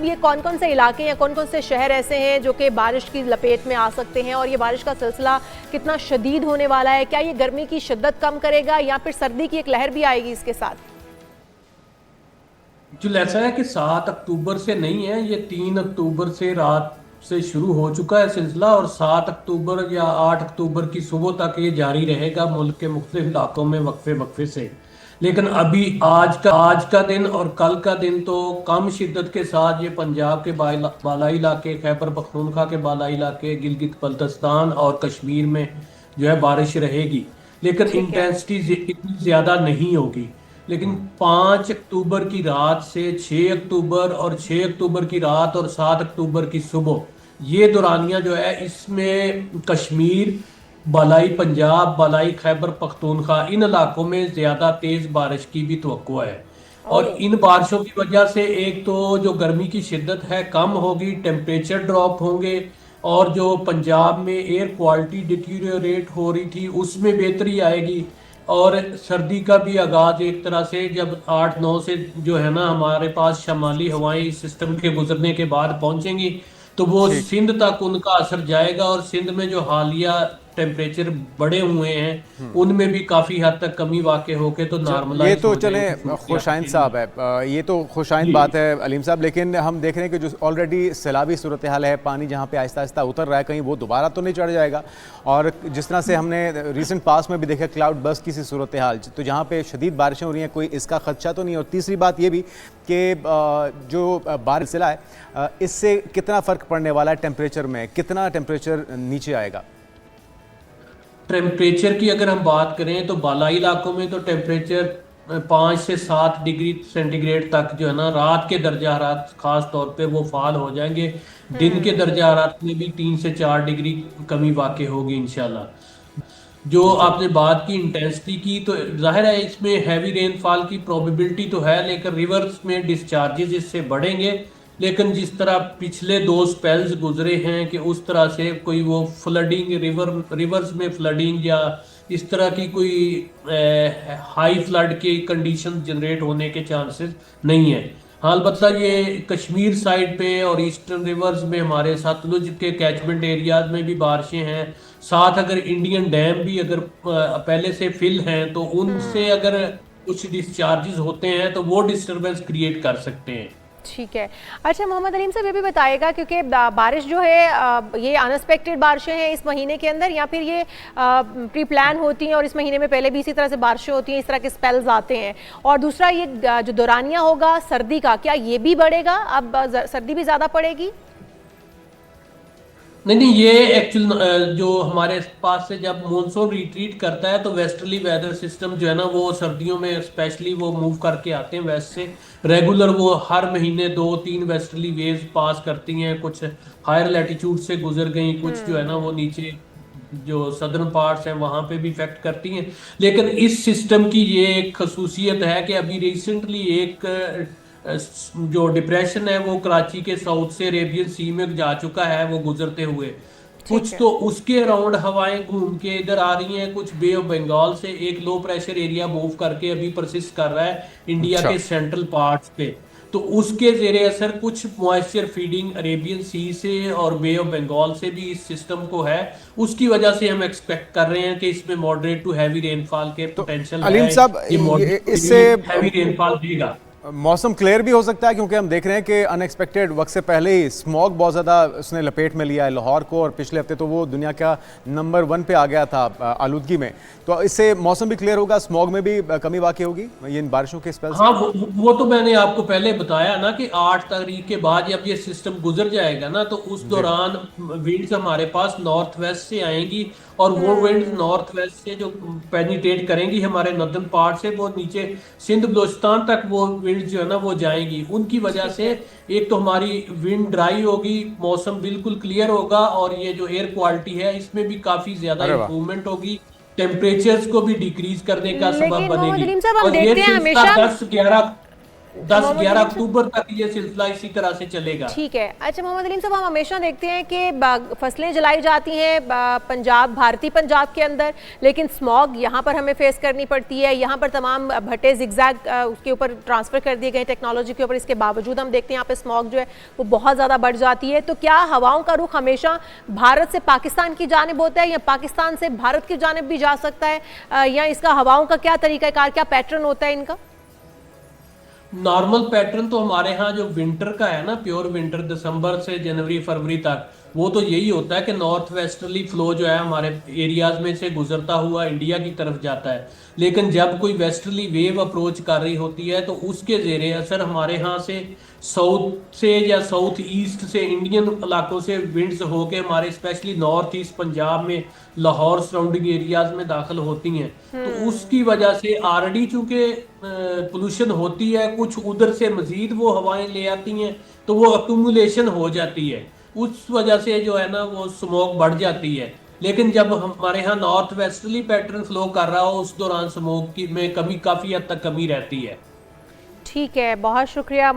ये कौन कौन से इलाके या कौन कौन से शहर ऐसे हैं जो कि बारिश की लपेट में आ सकते हैं, और ये बारिश का सिलसिला कितना शदीद होने वाला है? क्या ये गर्मी की शिद्दत कम करेगा या फिर सर्दी की एक लहर भी आएगी इसके साथ? जो ऐसा है कि 7 अक्टूबर से नहीं है, ये 3 अक्टूबर से रात से शुरू हो चुका है सिलसिला, और 7 अक्टूबर या 8 अक्टूबर की सुबह तक ये जारी रहेगा मुल्क के मुख्तलिफ इलाकों में वक्फे वक्फे से। लेकिन अभी आज का दिन और कल का दिन तो कम शिद्दत के साथ ये पंजाब के बालाई इलाके, खैबर पख्तूनख्वा के बालाई इलाके, गिलगित बल्तिस्तान और कश्मीर में जो है बारिश रहेगी, लेकिन ठीक है। इंटेंसिटी इतनी ज्यादा नहीं होगी। लेकिन 5 अक्टूबर की रात से 6 अक्टूबर, और 6 अक्टूबर की रात और 7 अक्टूबर की सुबह, ये दौरानिया जो है इसमें कश्मीर, बालाई पंजाब, बालाई खैबर पख्तूनख्वा, इन इलाकों में ज्यादा तेज बारिश की भी तवक्को है। और ओह। इन बारिशों की वजह से एक तो जो गर्मी की शिद्दत है कम होगी, टेम्परेचर ड्रॉप होंगे, और जो पंजाब में एयर क्वालिटी डिटीरियोरेट हो रही थी उसमें बेहतरी आएगी। और सर्दी का भी आगाज एक तरह से जब 8-9 से जो है ना हमारे पास शमाली हवाएं इस सिस्टम के गुजरने के बाद पहुंचेंगी, तो वो ठीक। सिंध तक उनका असर जाएगा, और सिंध में जो हालिया टेम्परेचर बढ़े हुए हैं उनमें भी काफी हद तक कमी वाक़ई होके तो ये नॉर्मलाइज तो हो चले जाएगी सूरत खुशाइन के साहब लिए। है, ये तो खुशाइन जी बात है अलीम साहब, लेकिन हम देख रहे हैं कि जो ऑलरेडी सैलाबी सूरत हाल है, पानी जहाँ पे आहिस्ता आहिस्ता उतर रहा है, कहीं वो दोबारा तो नहीं चढ़ जाएगा? और जिस तरह से हमने रिसेंट पास में भी देखा क्लाउड बर्स्ट की सी सूरत हाल, तो जहाँ पे शदीद बारिशें हो रही हैं, कोई इसका खदशा तो नहीं? और तीसरी बात ये भी कि जो बारिश सिला है इससे कितना फ़र्क पड़ने वाला है टेम्परेचर में, कितना टेम्परेचर नीचे आएगा? टेम्परेचर की अगर हम बात करें तो बालाई इलाकों में तो टेम्परेचर 5 से 7 डिग्री सेंटीग्रेड तक जो है ना रात के दर्जा हरारत खास तौर पे वो फाल हो जाएंगे। दिन के दर्जा हरारत में भी 3 से 4 डिग्री कमी वाक़ई होगी इंशाल्लाह। जो जी। आपने बात की इंटेंसिटी की, तो जाहिर है इसमें हैवी रेनफॉल की प्रोबेबिलिटी तो है, लेकिन रिवर्स में डिस्चार्जेस इससे बढ़ेंगे। लेकिन जिस तरह पिछले 2 स्पेल्स गुजरे हैं कि उस तरह से कोई वो फ्लडिंग, रिवर्स में फ्लडिंग या इस तरह की कोई हाई फ्लड की कंडीशन जनरेट होने के चांसेस नहीं है। हाँ, अलबत्ता ठीक ये है। कश्मीर साइड पे और ईस्टर्न रिवर्स में हमारे सतलुज के कैचमेंट एरियाज में भी बारिशें हैं। साथ अगर इंडियन डैम भी अगर पहले से फिल हैं तो उनसे अगर कुछ डिस्चार्जेस होते हैं तो वो डिस्टरबेंस क्रिएट कर सकते हैं। ठीक है। अच्छा मोहम्मद अलीम साहब, ये भी बताएगा क्योंकि बारिश जो है ये अनएक्सपेक्टेड बारिशें हैं इस महीने के अंदर, या फिर ये प्री प्लान होती हैं और इस महीने में पहले भी इसी तरह से बारिशें होती हैं, इस तरह के स्पेल्स आते हैं? और दूसरा ये जो दौरानिया होगा सर्दी का, क्या ये भी बढ़ेगा? अब सर्दी भी ज़्यादा पड़ेगी? नहीं नहीं, ये एक्चुअल जो हमारे पास से जब मॉनसून रिट्रीट करता है तो वेस्टर्ली वेदर सिस्टम जो है ना वो सर्दियों में स्पेशली वो मूव करके आते हैं वेस्ट से। रेगुलर वो हर महीने 2-3 वेस्टर्ली वेव्स पास करती हैं, कुछ हायर लैटिट्यूड से गुजर गई, कुछ जो है ना वो नीचे जो सदर्न पार्ट्स हैं वहां पे भी इफेक्ट करती हैं। लेकिन इस सिस्टम की ये एक खसूसियत है कि अभी रिसेंटली एक जो डिप्रेशन है वो कराची के साउथ से अरेबियन सी में जा चुका है वो गुजरते हुए। ठीक कुछ है। तो उसके अराउंड हवाएं घूम के इधर आ रही हैं, कुछ बे ऑफ बंगाल से एक लो प्रेशर एरिया मूव करके अभी परसिस्ट कर रहा है इंडिया अच्छा। के सेंट्रल पार्ट्स पे। तो उसके जेरे असर कुछ मॉइस्चर फीडिंग अरेबियन सी से और बे ऑफ बंगाल से भी इस सिस्टम को है। उसकी वजह से हम एक्सपेक्ट कर रहे हैं कि इसमें मॉडरेट टू हैवी रेनफॉल के तो पोटेंशियल अलीम है। साहब, ये इससे मॉडरेट हैवी रेनफॉल देगा। मौसम क्लियर भी हो सकता है, क्योंकि हम देख रहे हैं कि अनएक्सपेक्टेड वक्त से पहले ही स्मॉग बहुत ज़्यादा उसने लपेट में लिया है लाहौर को, और पिछले हफ्ते तो वो दुनिया का नंबर 1 पे आ गया था आलूदगी में। तो इससे मौसम भी क्लियर होगा, स्मॉग में भी कमी वाक़ई होगी ये इन बारिशों के स्पेल से? हाँ, वो तो मैंने आपको पहले बताया ना कि 8 तारीख के बाद जब ये सिस्टम गुजर जाएगा ना तो उस जी। दौरान विंड्स हमारे पास नॉर्थ वेस्ट से आएंगी, और वो विंड्स नॉर्थ वेस्ट से जो पेनिट्रेट करेंगी हमारे नॉर्दर्न पार्ट से वो नीचे सिंध बलोचिस्तान तक वो विंड्स जो है ना वो जाएंगी। उनकी वजह ठीक से है। एक तो हमारी विंड ड्राई होगी, मौसम बिल्कुल क्लियर होगा, और ये जो एयर क्वालिटी है इसमें भी काफी ज्यादा अरे वाह। इंप्रूवमेंट होगी, टेम्परेचर्स को भी डिक्रीज करने का सबब लेकिन मोहम्मद बनेगी। अलीम साहब, हम और ये देखते हैं सिलसिला हमेशा 10-11 10-11 अक्टूबर तक ये सिलसिला इसी तरह से चलेगा। ठीक है। अच्छा मोहम्मद अलीम साहब, हम हमेशा देखते हैं कि फसलें जलाई जाती हैं पंजाब, भारतीय पंजाब के अंदर, लेकिन स्मॉग यहाँ पर हमें फेस करनी पड़ती है। यहाँ पर तमाम भट्टे जिगजैग उसके ऊपर ट्रांसफ़र कर दिए गए टेक्नोलॉजी के ऊपर, इसके बावजूद हम देखते हैं यहाँ पर स्मॉग जो है वो बहुत ज़्यादा बढ़ जाती है। तो क्या हवाओं का रुख हमेशा भारत से पाकिस्तान की जानिब होता है या पाकिस्तान से भारत की जानिब भी जा सकता है, या इसका हवाओं का क्या तरीक़ाकार, क्या पैटर्न होता है इनका? नॉर्मल पैटर्न तो हमारे यहाँ जो विंटर का है ना, प्योर विंटर दिसंबर से जनवरी फरवरी तक, वो तो यही होता है कि नॉर्थ वेस्टर्ली फ्लो जो है हमारे एरियाज में से गुजरता हुआ इंडिया की तरफ जाता है। लेकिन जब कोई वेस्टर्ली वेव अप्रोच कर रही होती है तो उसके ज़ेरे असर हमारे यहाँ से साउथ से या साउथ ईस्ट से इंडियन इलाकों से विंड्स होके हमारे स्पेशली नॉर्थ ईस्ट पंजाब में लाहौर सराउंडिंग एरियाज में दाखिल होती हैं। तो उसकी वजह से ऑलरेडी चूंकि पोल्यूशन होती है, कुछ उधर से मजीद वो हवाएं ले आती हैं, तो वो अक्यूमुलेशन हो जाती है। उस वजह से जो है ना वो स्मोक बढ़ जाती है। लेकिन जब हमारे यहाँ नॉर्थ वेस्टर्ली पैटर्न फ्लो कर रहा हो उस दौरान स्मोक की में कमी, काफ़ी हद तक कमी रहती है। ठीक है, बहुत शुक्रिया।